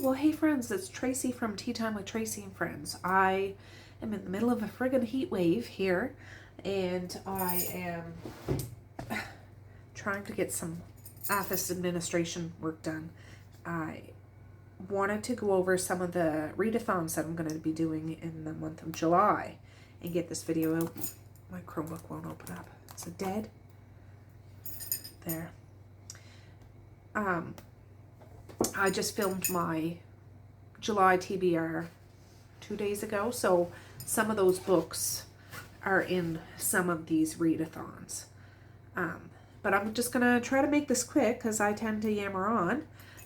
well, hey friends, it's Tracey from Tea Time with Tracey and Friends. I am in the middle of a friggin' heat wave here, and I am trying to get some office administration work done. I wanted to go over some of the readathons that I'm going to be doing in the month of July and get this video out. My Chromebook won't open up. Is it dead? There. I just filmed my July TBR 2 days ago, so some of those books are in some of these readathons. But I'm just going to try to make this quick because I tend to yammer on,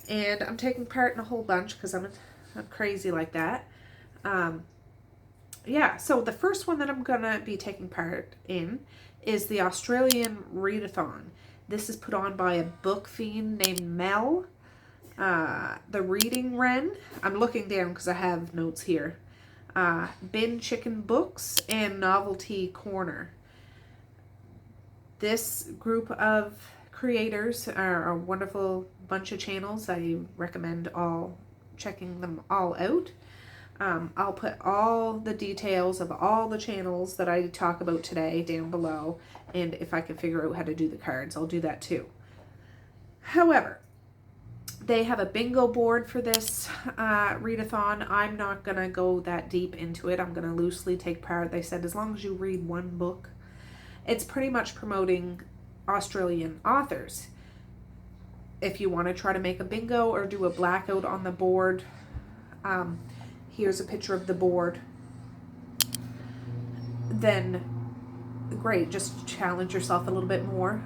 and I'm taking part in a whole bunch because I'm crazy like that. Yeah, so the first one that I'm going to be taking part in is the Australian Readathon. This is put on by a book fiend named Mel. The Reading Wren. I'm looking down because I have notes here. Bin Chicken Books and Novelty Corner. This group of creators are a wonderful bunch of channels. I recommend checking them all out. I'll put all the details of all the channels that I talk about today down below, and if I can figure out how to do the cards, I'll do that too. However, they have a bingo board for this readathon. I'm not going to go that deep into it. I'm going to loosely take part. They said as long as you read one book. It's pretty much promoting Australian authors. If you want to try to make a bingo or do a blackout on the board, here's a picture of the board, then great, just challenge yourself a little bit more.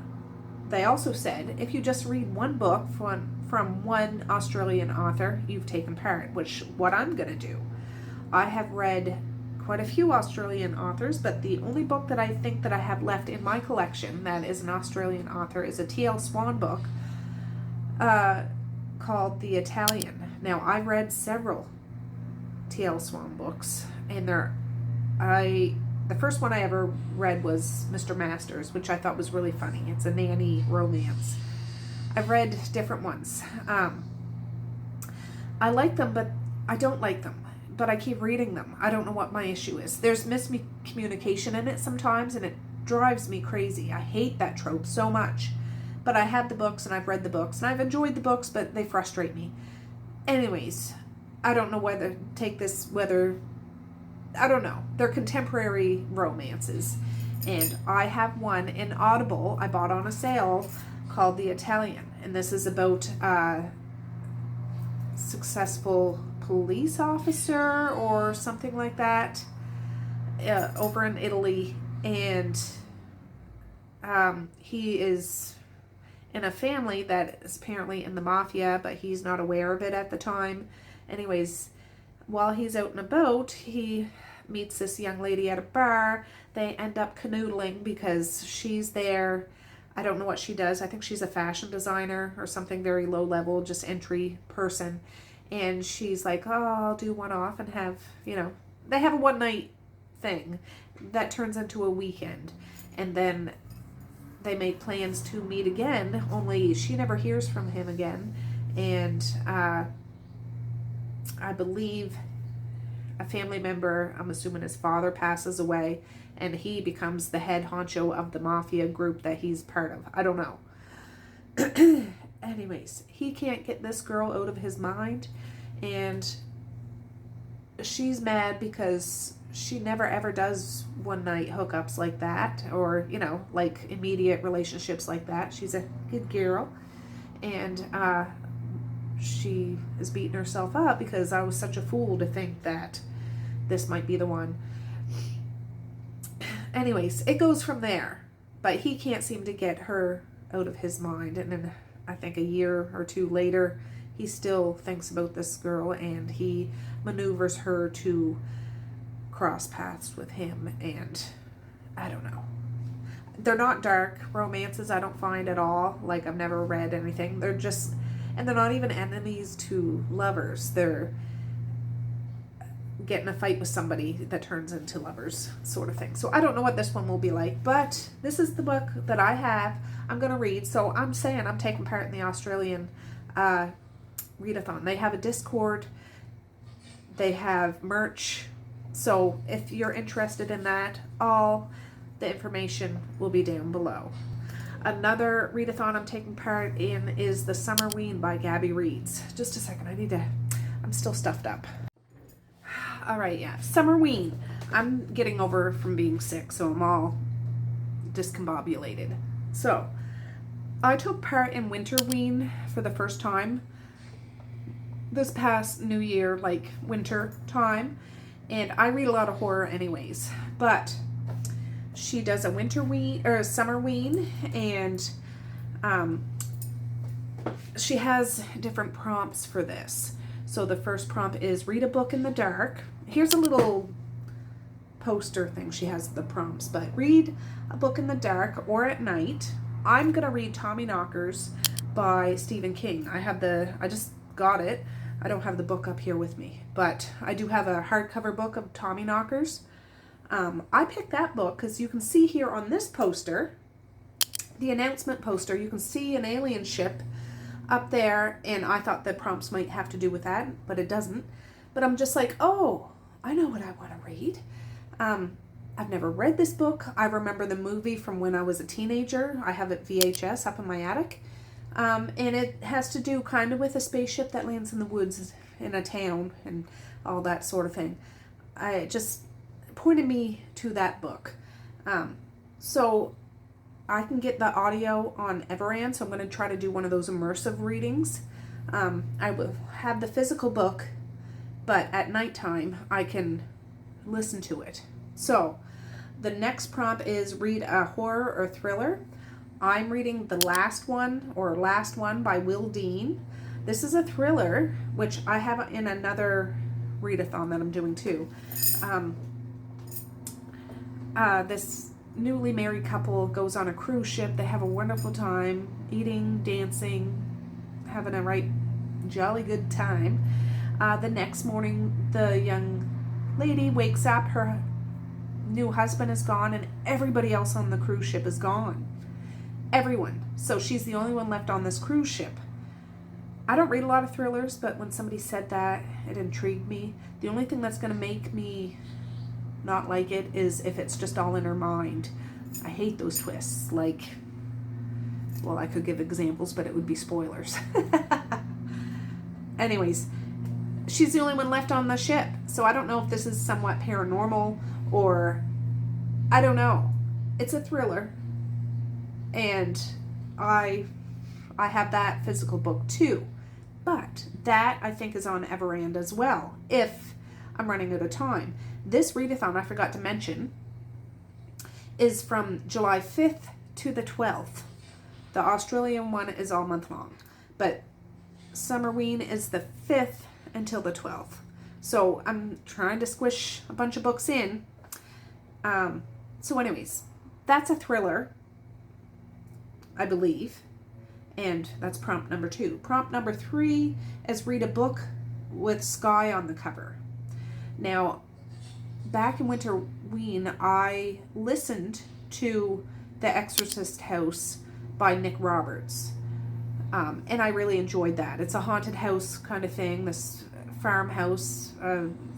They also said if you just read one book from one Australian author, you've taken part, which what I'm going to do. I have read quite a few Australian authors, but the only book that I think that I have left in my collection that is an Australian author is a T.L. Swan book called The Italian. Now, I read several T.L. Swan books, and the first one I ever read was Mr. Masters, which I thought was really funny. It's a nanny romance. I've read different ones. I like them, but I don't like them. But I keep reading them. I don't know what my issue is. There's miscommunication in it sometimes, and it drives me crazy. I hate that trope so much. But I have the books, and I've read the books, and I've enjoyed the books, but they frustrate me. Anyways, I don't know whether I don't know. They're contemporary romances. And I have one in Audible I bought on a sale called The Italian. And this is about a successful police officer or something like that over in Italy. And he is in a family that is apparently in the mafia, but he's not aware of it at the time. Anyways, while he's out and about, he meets this young lady at a bar. They end up canoodling because she's there. I don't know what she does. I think she's a fashion designer or something very low level, just entry person. And she's like, oh, I'll do one off and have, they have a one night thing that turns into a weekend. And then they make plans to meet again, only she never hears from him again. And I believe a family member, I'm assuming his father, passes away, and he becomes the head honcho of the mafia group that he's part of. I don't know. Anyways, he can't get this girl out of his mind, and she's mad because she never ever does one night hookups like that, or, like immediate relationships like that. She's a good girl, and she is beating herself up because I was such a fool to think that this might be the one. Anyways, it goes from there, but he can't seem to get her out of his mind. And then I think a year or two later, he still thinks about this girl, and he maneuvers her to cross paths with him. And I don't know. They're not dark romances, I don't find at all. Like, I've never read anything. They're just, and they're not even enemies to lovers. They're get in a fight with somebody that turns into lovers, sort of thing. So I don't know what this one will be like, but this is the book that I have. I'm going to read. So I'm saying I'm taking part in the Australian Readathon. They have a Discord. They have merch. So if you're interested in that, all the information will be down below. Another readathon I'm taking part in is the Summerween by Gabby reads. Just a second, I'm still stuffed up. All right, yeah, Summerween. I'm getting over from being sick, so I'm all discombobulated. So I took part in Winterween for the first time this past New Year, like winter time. And I read a lot of horror anyways, but she does a Winterween or a Summerween, and she has different prompts for this. So the first prompt is read a book in the dark. Here's a little poster thing. She has the prompts, but read a book in the dark or at night. I'm gonna read Tommyknockers by Stephen King. I just got it. I don't have the book up here with me, but I do have a hardcover book of Tommyknockers. I picked that book because you can see here on this poster, the announcement poster, you can see an alien ship up there, and I thought the prompts might have to do with that, but it doesn't. But I'm just like, oh, I know what I want to read. I've never read this book. I remember the movie from when I was a teenager. I have it VHS up in my attic. And it has to do kind of with a spaceship that lands in the woods in a town and all that sort of thing. It just pointed me to that book. So I can get the audio on Everand, so I'm going to try to do one of those immersive readings. I will have the physical book, but at nighttime I can listen to it. So the next prompt is read a horror or thriller. I'm reading The Last One by Will Dean. This is a thriller, which I have in another readathon that I'm doing too. This newly married couple goes on a cruise ship. They have a wonderful time, eating, dancing, having a right jolly good time. The next morning, the young lady wakes up. Her new husband is gone, and everybody else on the cruise ship is gone. Everyone. So she's the only one left on this cruise ship. I don't read a lot of thrillers, but when somebody said that, it intrigued me. The only thing that's going to make me not like it is if it's just all in her mind. I hate those twists. Like, well, I could give examples, but it would be spoilers. Anyways, she's the only one left on the ship. So I don't know if this is somewhat paranormal or I don't know. It's a thriller. And I have that physical book too. But that I think is on Everand as well, if I'm running out of time. This readathon, I forgot to mention, is from July 5th to the 12th. The Australian one is all month long. But Summerween is the 5th until the 12th. So I'm trying to squish a bunch of books in. So anyways, that's a thriller, I believe. And that's prompt number 2. Prompt number 3 is read a book with sky on the cover. Now, back in Winterween, I listened to The Exorcist House by Nick Roberts. And I really enjoyed that. It's a haunted house kind of thing. This farmhouse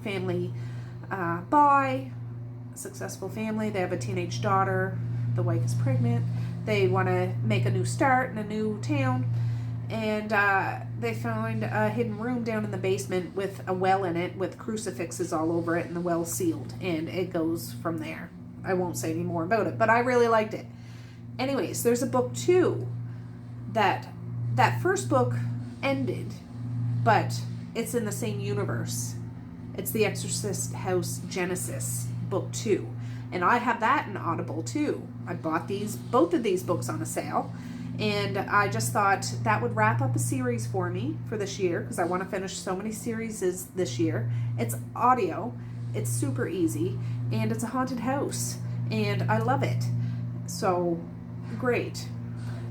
family by a successful family. They have a teenage daughter. The wife is pregnant. They want to make a new start in a new town. And they find a hidden room down in the basement with a well in it with crucifixes all over it, and the well sealed. And it goes from there. I won't say any more about it, but I really liked it. Anyways, there's a book 2 that first book ended, but it's in the same universe. It's The Exorcist House Genesis, book 2. And I have that in Audible too. I bought both of these books on a sale. And I just thought that would wrap up a series for me for this year, because I want to finish so many series this year. It's audio. It's super easy. And it's a haunted house. And I love it. So, great.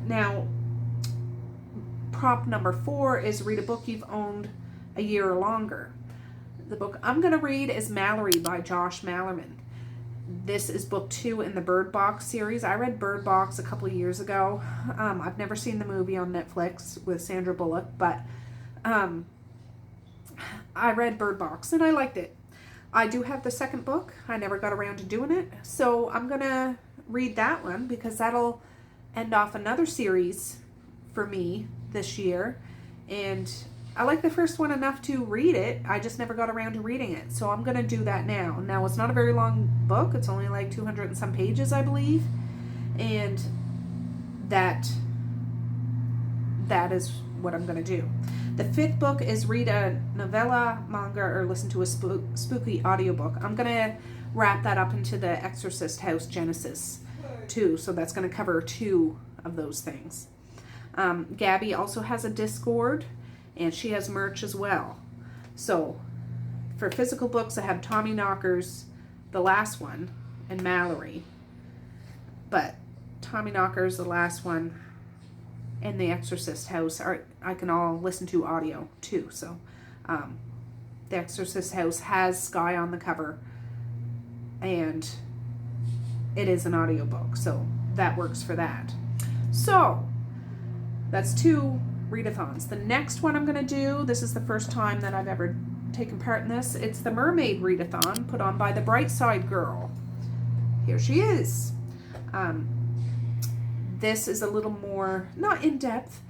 Now, prompt number 4 is read a book you've owned a year or longer. The book I'm going to read is Mallory by Josh Malerman. This is book 2 in the Bird Box series. I read Bird Box a couple of years ago. I've never seen the movie on Netflix with Sandra Bullock, but I read Bird Box and I liked it. I do have the second book. I never got around to doing it. So I'm going to read that one because that'll end off another series for me this year. And I like the first one enough to read it. I just never got around to reading it. So I'm going to do that now. Now, it's not a very long book. It's only like 200 and some pages, I believe. And that is what I'm going to do. The fifth book is read a novella, manga, or listen to a spooky audiobook. I'm going to wrap that up into the Exorcist House Genesis too. So that's going to cover 2 of those things. Gabby also has a Discord, and she has merch as well. So for physical books, I have Tommy Knockers, the last one, and Mallory. But Tommy Knockers, the last one, and the Exorcist House I can all listen to audio too. So the Exorcist House has Sky on the cover, and it is an audiobook, so that works for that. So that's 2 readathons. The next one I'm going to do, this is the first time that I've ever taken part in this. It's the Mermaid Readathon put on by the Brightside Girl. Here she is. This is a little more, not in depth.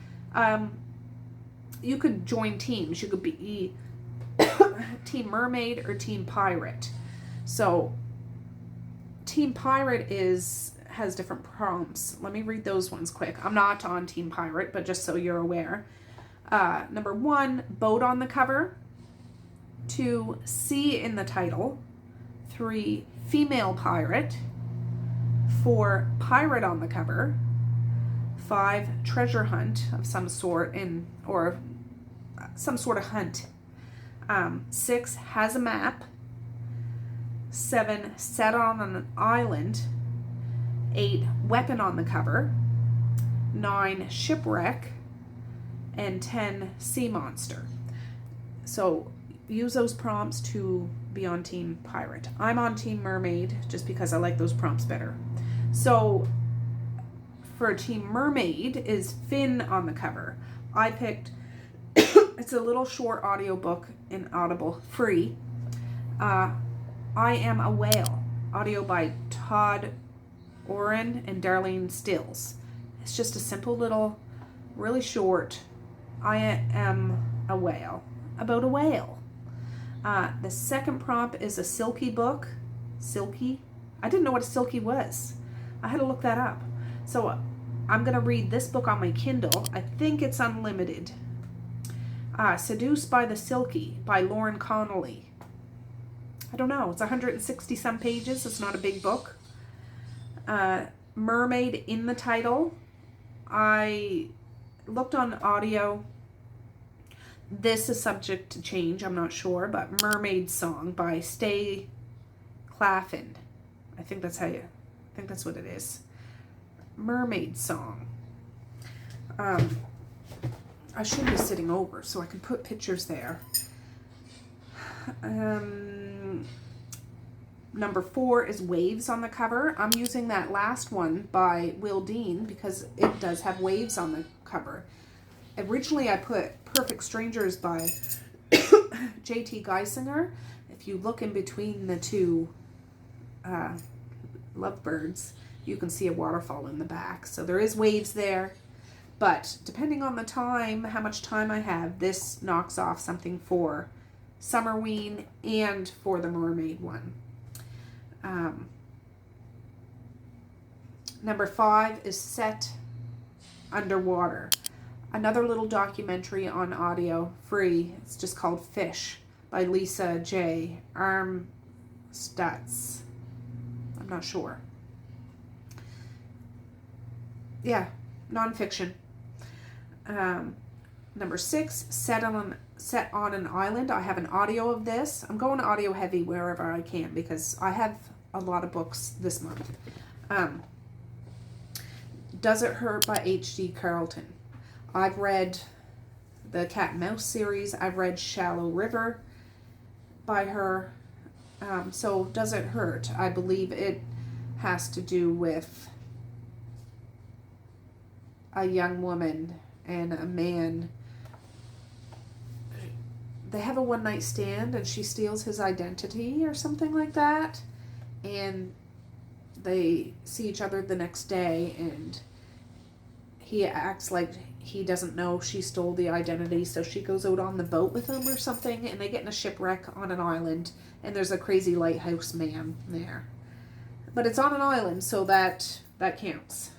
You could join teams. You could be Team Mermaid or Team Pirate. So Team Pirate has different prompts. Let me read those ones quick. I'm not on Team Pirate, but just so you're aware. Number 1, boat on the cover. 2, sea in the title. 3, female pirate. 4, pirate on the cover. 5, treasure hunt of some sort, or some sort of hunt. 6, has a map. 7, set on an island. 8, weapon on the cover. 9, shipwreck. And 10, sea monster. So use those prompts to be on Team Pirate. I'm on Team Mermaid just because I like those prompts better. So for Team Mermaid is Finn on the cover. I picked, it's a little short audiobook in Audible, free. I Am a Whale, audio by Todd Oren and Darlene Stills. It's just a simple little, really short, I Am a Whale, about a whale. The second prompt is a silky book. Silky? I didn't know what a silky was. I had to look that up. So I'm going to read this book on my Kindle. I think it's unlimited. Seduced by the Silky by Lauren Connolly. I don't know. It's 160 some pages. It's not a big book. Mermaid in the title. I looked on audio. This is subject to change. I'm not sure. But Mermaid Song by Stay Claflin. I think that's what it is. Mermaid Song. I should be sitting over so I can put pictures there. Number 4 is Waves on the cover. I'm using that last one by Will Dean because it does have waves on the cover. Originally I put Perfect Strangers by J.T. Geisinger. If you look in between the 2 lovebirds, you can see a waterfall in the back. So there is waves there. But depending on the time, how much time I have, this knocks off something for Summerween and for the Mermaid one. Number 5 is Set Underwater. Another little documentary on audio, free. It's just called Fish by Lisa J. Armstutz. I'm not sure. Yeah, nonfiction. Number 6, Set on an Island. I have an audio of this. I'm going audio heavy wherever I can because I have a lot of books this month. Does It Hurt by H.D. Carlton. I've read the Cat and Mouse series. I've read Shallow River by her. So Does It Hurt? I believe it has to do with a young woman and a man they have a one night stand and she steals his identity or something like that. And they see each other the next day, and he acts like he doesn't know she stole the identity, so she goes out on the boat with him or something, and they get in a shipwreck on an island, and there's a crazy lighthouse man there. But it's on an island, so that counts.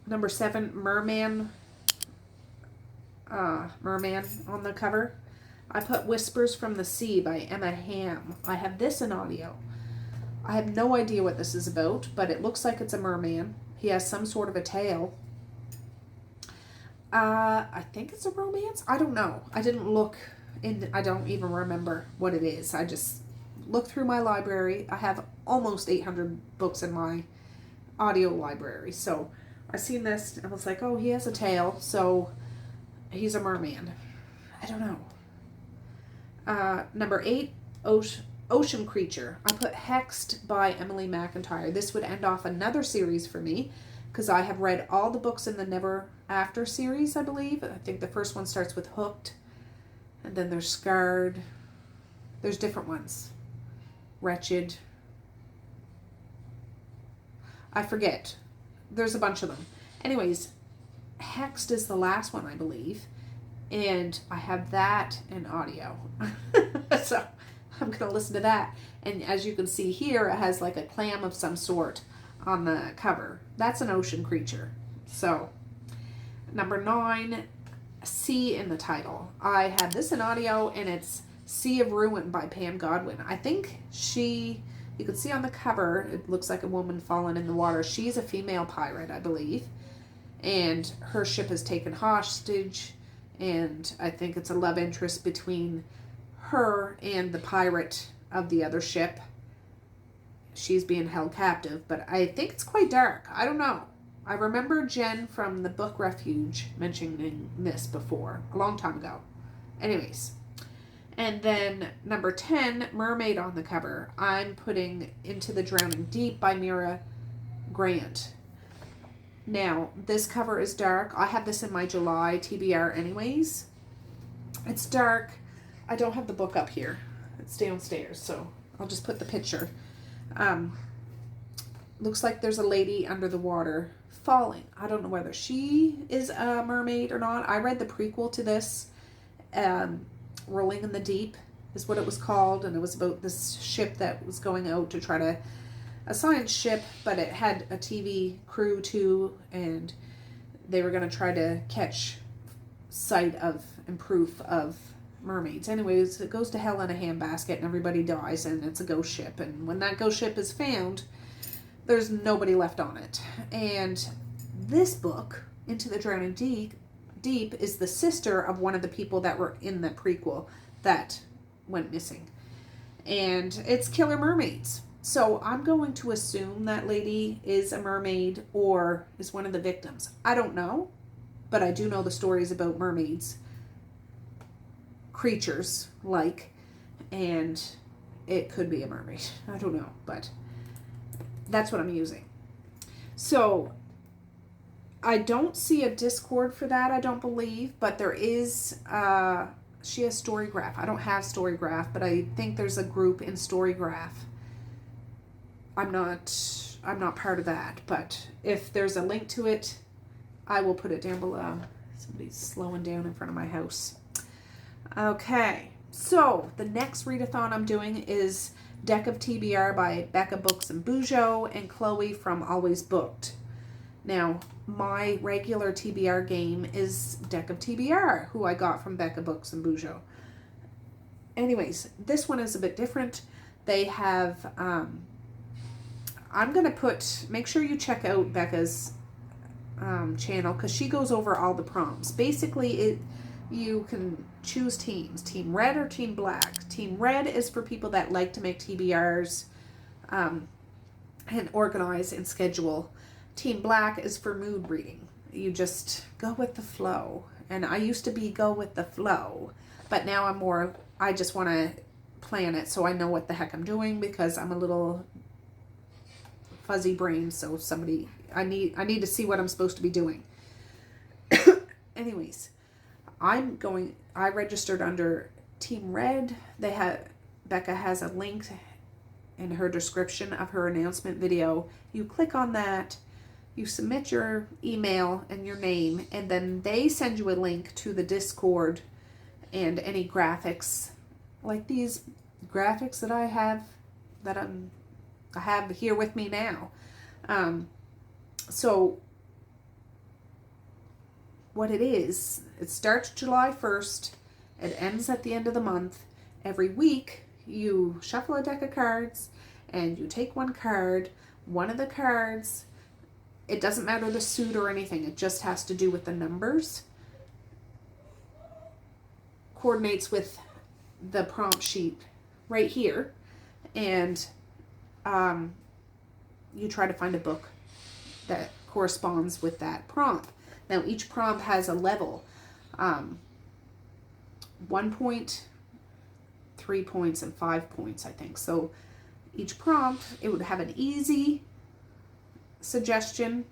Number 7, Merman on the cover. I put Whispers from the Sea by Emma Ham. I have this in audio. I have no idea what this is about, but it looks like it's a merman. He has some sort of a tail. I think it's a romance. I don't know. I didn't look in. I don't even remember what it is. I just looked through my library. I have almost 800 books in my audio library. So I seen this and I was like, oh, he has a tail, so he's a merman. I don't know. Number 8, Ocean Creature. I put Hexed by Emily McIntyre. This would end off another series for me because I have read all the books in the Never After series, I believe. I think the first one starts with Hooked, and then there's Scarred. There's different ones. Wretched. I forget. There's a bunch of them. Anyways, Hexed is the last one, I believe. And I have that in audio. So I'm going to listen to that. And as you can see here, it has like a clam of some sort on the cover. That's an ocean creature. So, number 9, Sea in the title. I have this in audio, and it's Sea of Ruin by Pam Godwin. I think you can see on the cover, it looks like a woman falling in the water. She's a female pirate, I believe. And her ship is taken hostage. And I think it's a love interest between her and the pirate of the other ship. She's being held captive, but I think it's quite dark. I don't know. I remember Jen from the book Refuge mentioning this before, a long time ago. Anyways. And then number 10, Mermaid on the cover. I'm putting Into the Drowning Deep by Mira Grant. Now, this cover is dark. I have this in my July TBR anyways. It's dark. I don't have the book up here. It's downstairs, so I'll just put the picture. Looks like there's a lady under the water falling. I don't know whether she is a mermaid or not. I read the prequel to this. Rolling in the Deep is what it was called, and it was about this ship that was going out to try to a science ship, but it had a TV crew too, and they were going to try to catch sight of and proof of mermaids. Anyways, it goes to hell in a handbasket and everybody dies, and it's a ghost ship, and when that ghost ship is found, there's nobody left on it. And this book, Into the Drowning Deep, is the sister of one of the people that were in the prequel that went missing, and it's killer mermaids. So I'm going to assume that lady is a mermaid or is one of the victims. I don't know, but I do know the stories about mermaids, creatures and it could be a mermaid. I don't know, but that's what I'm using. So I don't see a Discord for that, I don't believe, but there is, she has Storygraph. I don't have Storygraph, but I think there's a group in Storygraph. I'm not part of that, but if there's a link to it, I will put it down below. Somebody's slowing down in front of my house. Okay, so the next readathon I'm doing is Deck of TBR by Bekah Books and Bujo and Chloe from Always Booked. Now, my regular TBR game is Deck of TBR, who I got from Bekah Books and Bujo. Anyways, this one is a bit different. They have... I'm going to make sure you check out Bekah's channel because she goes over all the prompts. Basically, you can choose teams, Team Red or Team Black. Team Red is for people that like to make TBRs and organize and schedule. Team Black is for mood reading. You just go with the flow. And I used to be go with the flow, but now I just want to plan it so I know what the heck I'm doing because I'm a little fuzzy brain, so I need to see what I'm supposed to be doing. Anyways, I registered under Team Red. Bekah has a link in her description of her announcement video. You click on that, you submit your email and your name, and then they send you a link to the Discord and any graphics, like these graphics that I have here with me now. So what it is, it starts July 1st, it ends at the end of the month. Every week you shuffle a deck of cards and you take one card. One of the cards, it doesn't matter the suit or anything, it just has to do with the numbers, coordinates with the prompt sheet right here, and you try to find a book that corresponds with that prompt. Now each prompt has a level, 1 point, 3 points, and 5 points, I think. So each prompt, it would have an easy suggestion,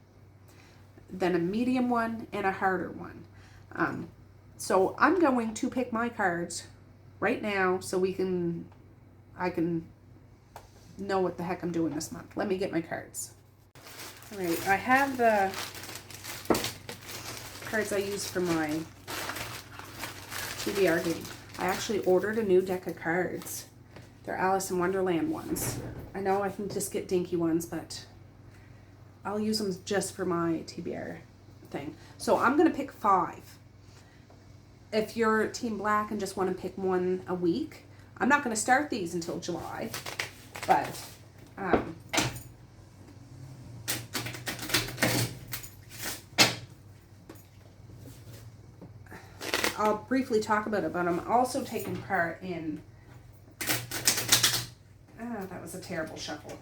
then a medium one, and a harder one. So I'm going to pick my cards right now so I can know what the heck I'm doing this month. Let me get my cards. All right, I have the cards I use for my TBR game. I actually ordered a new deck of cards. They're Alice in Wonderland ones. I know I can just get dinky ones, but I'll use them just for my TBR thing. So I'm going to pick 5. If you're Team Black and just want to pick one a week, I'm not going to start these until July, but I'll briefly talk about it, but I'm also taking part in, that was a terrible shuffle,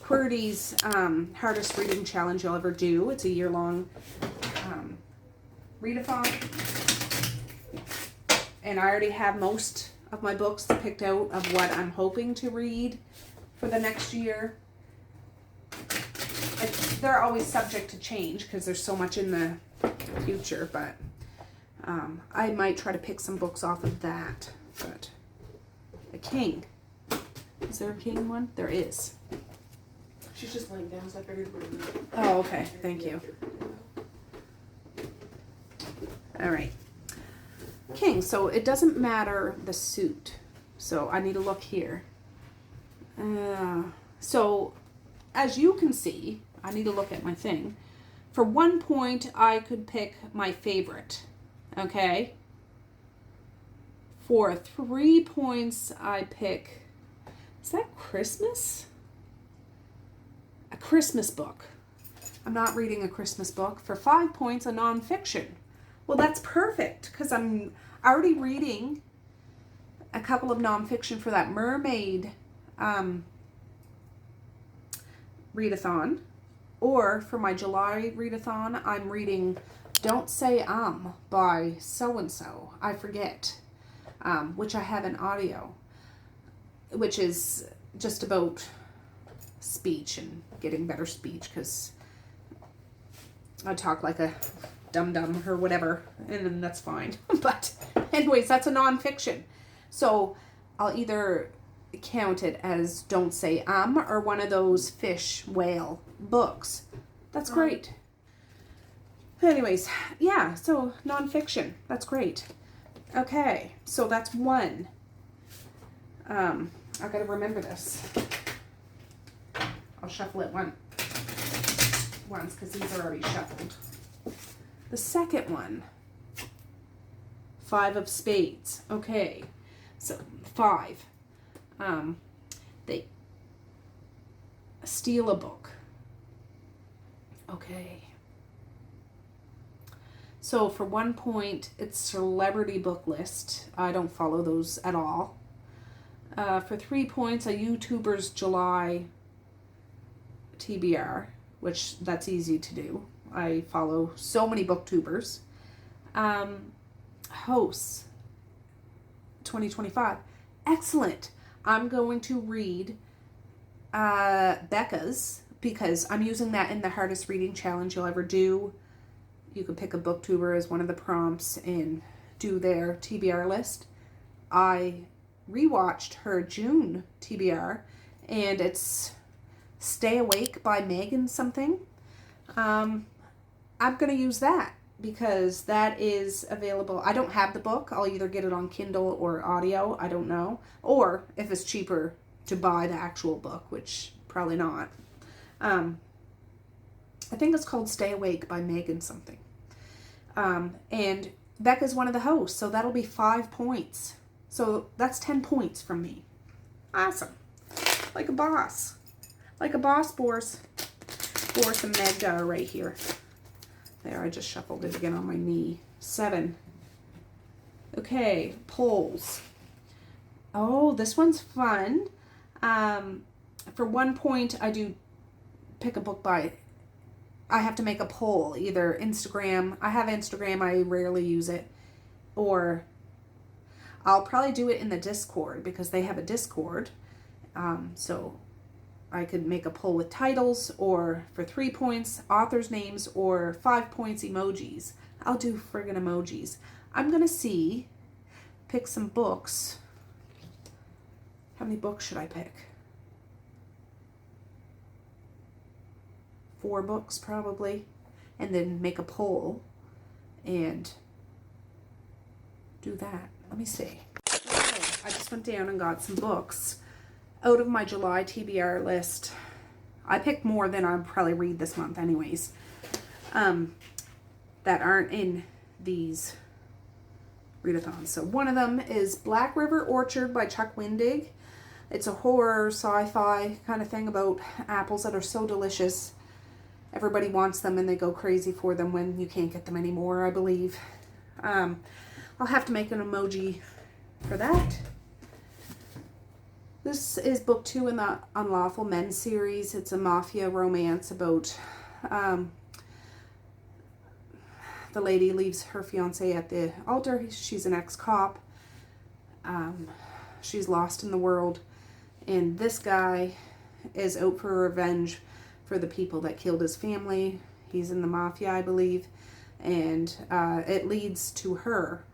Qwordy's hardest reading challenge you'll ever do. It's a year-long readathon, and I already have most of my books picked out of what I'm hoping to read for the next year. They're always subject to change because there's so much in the future, but I might try to pick some books off of that. But a king, is there a king one? There is. She's just laying down, so I figured we'd do it. Oh, okay, thank you. All right, king. So it doesn't matter the suit, so I need to look here. So as you can see, I need to look at my thing. For 1 point, I could pick my favorite, okay? For 3 points, I pick, is that Christmas? A Christmas book. I'm not reading a Christmas book. For 5 points, a nonfiction. Well, that's perfect, because I'm already reading a couple of nonfiction for that mermaid readathon. Or for my July readathon, I'm reading Don't Say by so-and-so. I forget. Which I have in audio. Which is just about speech and getting better speech, because I talk like a dum-dum or whatever, and then that's fine. But anyways, that's a nonfiction. So I'll either count it as Don't Say or one of those fish whale books. That's great. Anyways, yeah, so nonfiction. That's great. Okay, so that's 1. I gotta remember this. I'll shuffle it once because these are already shuffled. The second one, 5 of spades. Okay, so 5. They steal a book. Okay. So for 1 point, it's celebrity book list. I don't follow those at all. For 3 points, a YouTuber's July TBR, which that's easy to do. I follow so many booktubers. Hosts 2025. Excellent. I'm going to read Bekah's, because I'm using that in the hardest reading challenge you'll ever do you could pick a booktuber as one of the prompts and do their TBR list. I rewatched her June TBR, and it's Stay Awake by Megan something. I'm going to use that because that is available. I don't have the book. I'll either get it on Kindle or audio. I don't know. Or if it's cheaper to buy the actual book, which probably not. I think it's called Stay Awake by Megan something. And Bekah's one of the hosts, so that'll be 5 points. So that's 10 points from me. Awesome. Like a boss. Like a boss, Boris. Boris and Meg right here. There, I just shuffled it again on my knee. 7. Okay, polls. Oh, this one's fun. For 1 point, I do pick a book by... I have to make a poll. Either Instagram. I have Instagram. I rarely use it. Or I'll probably do it in the Discord because they have a Discord. So I could make a poll with titles, or for 3 points, authors' names, or 5 points, emojis. I'll do friggin' emojis. I'm going to pick some books. How many books should I pick? 4 books probably. And then make a poll and do that. Let me see. Okay, I just went down and got some books out of my July TBR list. I picked more than I'll probably read this month anyways. That aren't in these readathons. So one of them is Black River Orchard by Qwordy. It's a horror sci-fi kind of thing about apples that are so delicious. Everybody wants them and they go crazy for them when you can't get them anymore, I believe. I'll have to make an emoji for that. This is book 2 in the Unlawful Men series. It's a mafia romance about the lady leaves her fiance at the altar. She's an ex-cop. She's lost in the world. And this guy is out for revenge for the people that killed his family. He's in the mafia, I believe. And it leads to her.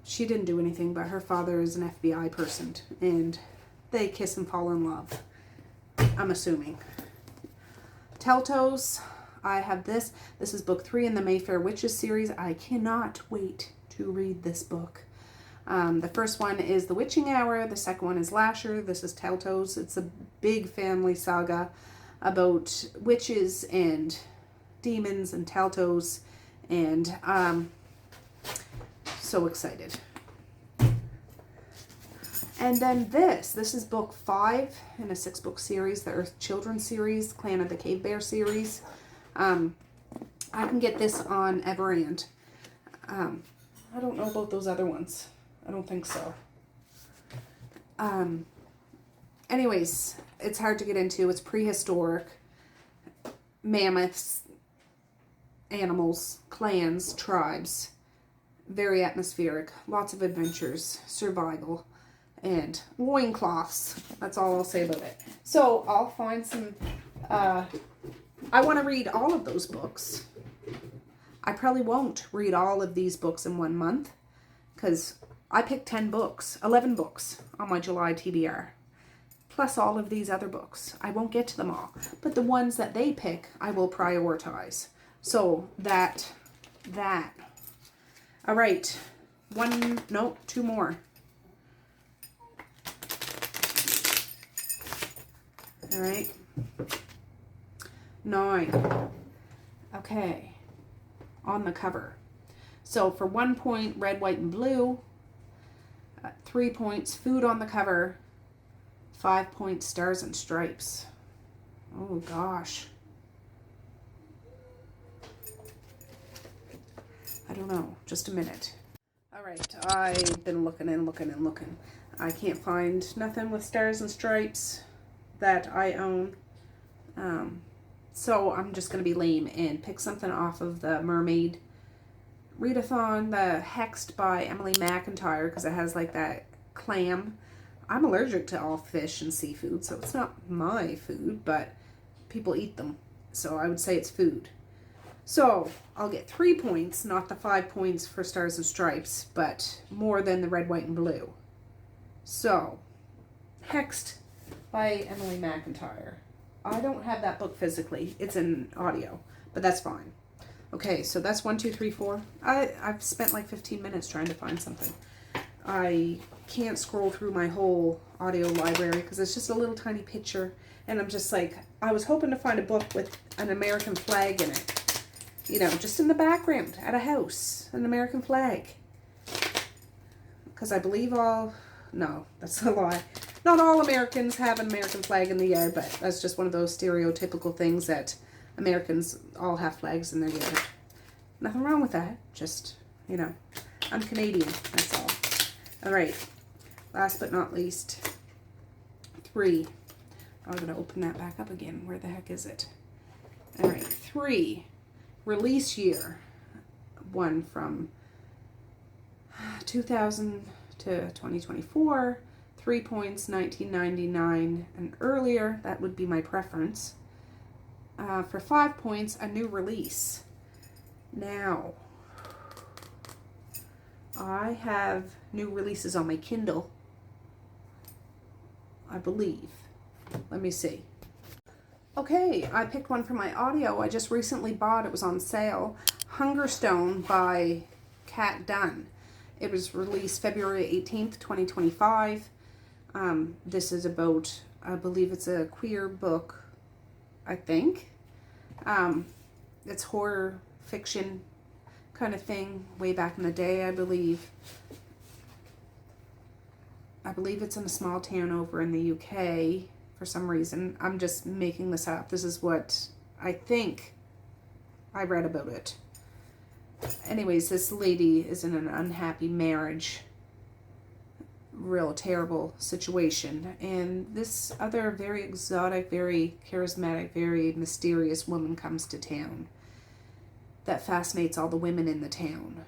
She didn't do anything, but her father is an FBI person. And they kiss and fall in love, I'm assuming. Telltales, I have this. This is book 3 in the Mayfair Witches series. I cannot wait to read this book. The first one is The Witching Hour. The second one is Lasher. This is Telltales. It's a big family saga about witches and demons and Telltales. And so excited. And then this is book 5 in a 6-book series, the Earth Children series, Clan of the Cave Bear series. I can get this on Everand. I don't know about those other ones. I don't think so. Anyways, it's hard to get into. It's prehistoric. Mammoths, animals, clans, tribes. Very atmospheric. Lots of adventures, survival, and loincloths. That's all I'll say about it. So I'll find some... I want to read all of those books. I probably won't read all of these books in 1 month because I picked 11 books on my July TBR, plus all of these other books. I won't get to them all, but the ones that they pick, I will prioritize. So that. All right, 2 more. All right. 9. Okay. On the cover. So for 1 point, red, white, and blue. 3 points, food on the cover. 5 points, stars and stripes. Oh gosh. I don't know. Just a minute. All right. I've been looking and looking and looking. I can't find nothing with stars and stripes that I own. So I'm just going to be lame and pick something off of the Mermaid Readathon, the Hexed by Emily McIntyre, because it has like that clam. I'm allergic to all fish and seafood, so it's not my food, but people eat them. So I would say it's food. So I'll get 3 points, not the 5 points for Stars and Stripes, but more than the Red, White, and Blue. So, Hexed by Emily McIntyre. I don't have that book physically. It's in audio, but that's fine. Okay, so that's 1, 2, 3, 4. I've spent like 15 minutes trying to find something. I can't scroll through my whole audio library because it's just a little tiny picture. And I'm just like, I was hoping to find a book with an American flag in it. You know, just in the background at a house, an American flag. Because I believe no, that's a lie. Not all Americans have an American flag in the yard, but that's just one of those stereotypical things that Americans all have flags in their yard. Nothing wrong with that. Just, you know, I'm Canadian, that's all. All right, last but not least, 3. I'm going to open that back up again. Where the heck is it? All right, 3. Release year. 1 from 2000 to 2024. 3 points, 1999 and earlier. That would be my preference. For 5 points, a new release. Now, I have new releases on my Kindle, I believe. Let me see. Okay, I picked one for my audio. I just recently bought, it was on sale, Hungerstone by Kat Dunn. It was released February 18th, 2025. This is about, I believe it's a queer book, I think. It's horror fiction kind of thing, way back in the day, I believe. I believe it's in a small town over in the UK for some reason. I'm just making this up. This is what I think I read about it. Anyways, this lady is in an unhappy marriage. Real terrible situation. And this other very exotic, very charismatic, very mysterious woman comes to town that fascinates all the women in the town.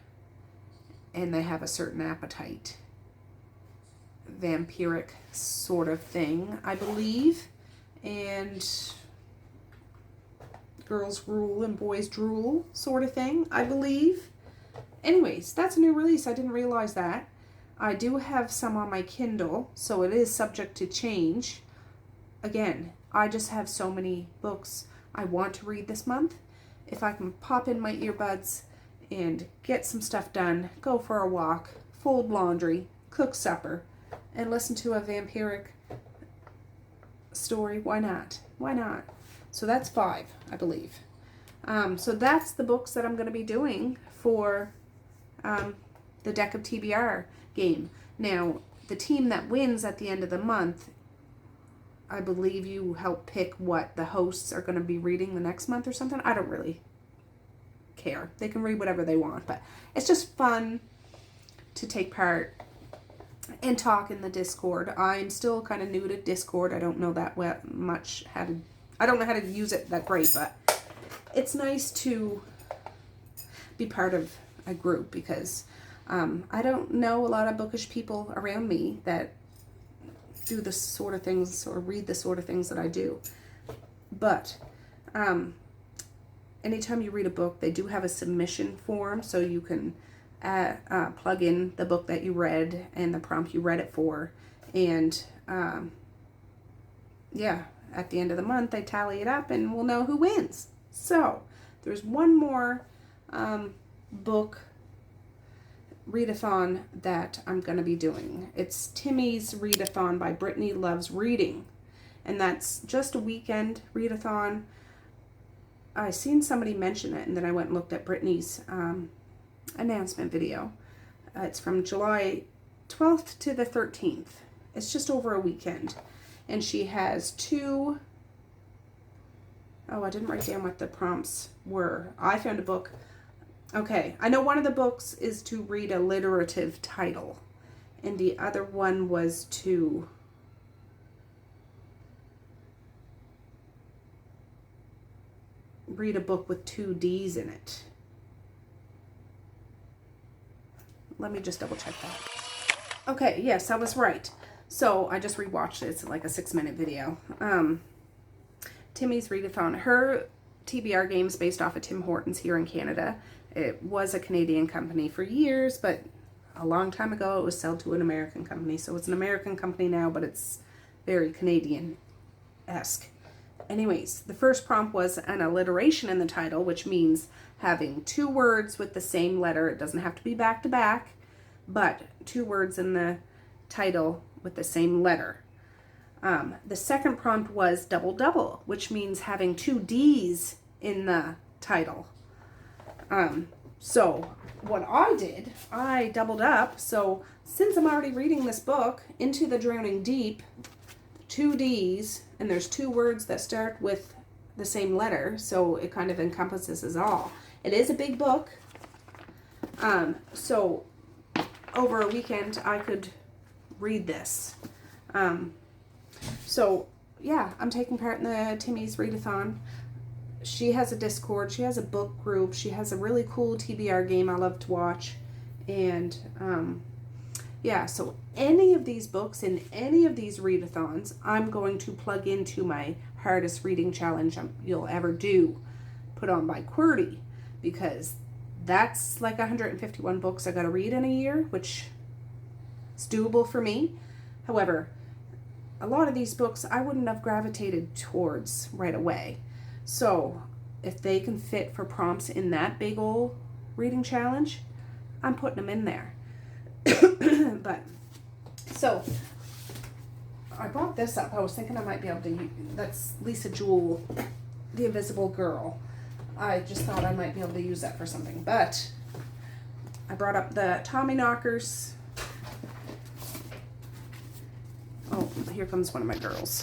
And they have a certain appetite. Vampiric sort of thing, I believe. And girls rule and boys drool sort of thing, I believe. Anyways, that's a new release. I didn't realize that. I do have some on my Kindle, so it is subject to change. Again, I just have so many books I want to read this month. If I can pop in my earbuds and get some stuff done, go for a walk, fold laundry, cook supper, and listen to a vampiric story, why not? Why not? So that's 5, I believe. So that's the books that I'm going to be doing for the Deck of TBR game. Now, the team that wins at the end of the month, I believe you help pick what the hosts are going to be reading the next month or something. I don't really care. They can read whatever they want, but it's just fun to take part and talk in the Discord. I'm still kind of new to Discord. I don't know that much I don't know how to use it that great, but it's nice to be part of a group because I don't know a lot of bookish people around me that do the sort of things or read the sort of things that I do. But anytime you read a book, they do have a submission form, so you can plug in the book that you read and the prompt you read it for. And yeah, at the end of the month, they tally it up and we'll know who wins. So there's one more book readathon that I'm going to be doing. It's Timmies Readathon by Brittnay Loves Reading. And that's just a weekend readathon. I seen somebody mention it, and then I went and looked at Brittnay's announcement video. It's from July 12th to the 13th. It's just over a weekend. And she has 2... Oh, I didn't write down what the prompts were. I found a book. Okay, I know one of the books is to read a alliterative title, and the other one was to read a book with 2 D's in it. Let me just double check that. Okay, yes, I was right. So I just rewatched it. It's like a 6-minute video. Timmies Readathon. Her TBR games based off of Tim Hortons here in Canada. It was a Canadian company for years, but a long time ago it was sold to an American company. So it's an American company now, but it's very Canadian-esque. Anyways, the first prompt was an alliteration in the title, which means having 2 words with the same letter. It doesn't have to be back to back, but 2 words in the title with the same letter. The second prompt was double double, which means having 2 D's in the title. So what I did, I doubled up. So since I'm already reading this book, Into the Drowning Deep, 2 D's, and there's 2 words that start with the same letter, so it kind of encompasses us all. It is a big book. So over a weekend I could read this. So yeah, I'm taking part in the Timmies Readathon. She has a Discord, she has a book group, she has a really cool TBR game I love to watch. And yeah, so any of these books and any of these readathons, I'm going to plug into my hardest reading challenge you'll ever do, put on by Qwordy, because that's like 151 books I gotta read in a year, which is doable for me. However, a lot of these books I wouldn't have gravitated towards right away. So if they can fit for prompts in that big old reading challenge, I'm putting them in there. But so I brought this up. I was thinking I might be able to use, that's Lisa Jewell, The Invisible Girl. I just thought I might be able to use that for something. But I brought up the Tommy Knockers. Oh, here comes one of my girls.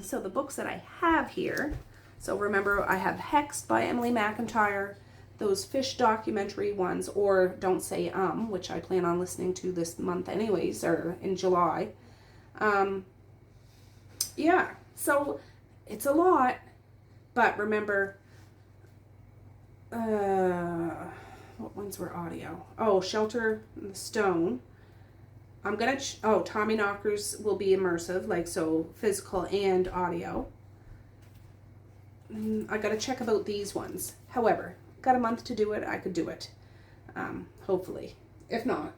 So the books that I have here, so remember I have Hexed by Emily McIntyre, those fish documentary ones, or Don't Say which I plan on listening to this month anyways, or in July. Yeah, so it's a lot, but remember, what ones were audio? Oh, Shelter in the Stone. I'm gonna, Tommy Knockers will be immersive, like so physical and audio. I gotta check about these ones. However, got a month to do it, I could do it. Hopefully. If not,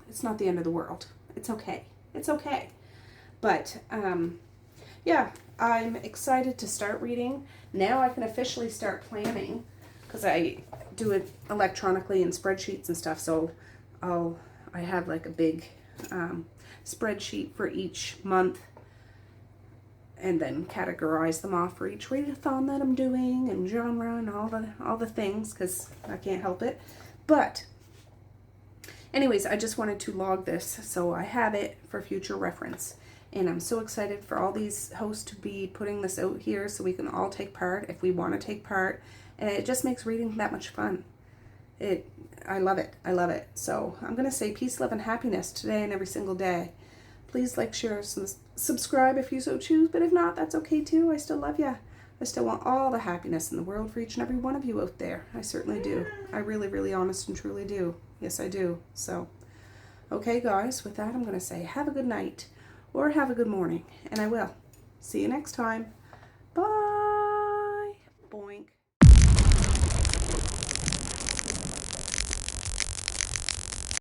it's not the end of the world. It's okay. It's okay. But, yeah, I'm excited to start reading. Now I can officially start planning, because I do it electronically in spreadsheets and stuff, so I have like a big spreadsheet for each month, and then categorize them off for each readathon that I'm doing, and genre and all the things, because I can't help it. But anyways, I just wanted to log this so I have it for future reference. And I'm so excited for all these hosts to be putting this out here so we can all take part if we want to take part. And it just makes reading that much fun. I love it. I love it. So I'm going to say peace, love, and happiness today and every single day. Please like, share, subscribe if you so choose. But if not, that's okay too. I still love you. I still want all the happiness in the world for each and every one of you out there. I certainly do. I really, really honest and truly do. Yes, I do. So, okay, guys, with that, I'm going to say have a good night or have a good morning. And I will. See you next time. Bye. Boink.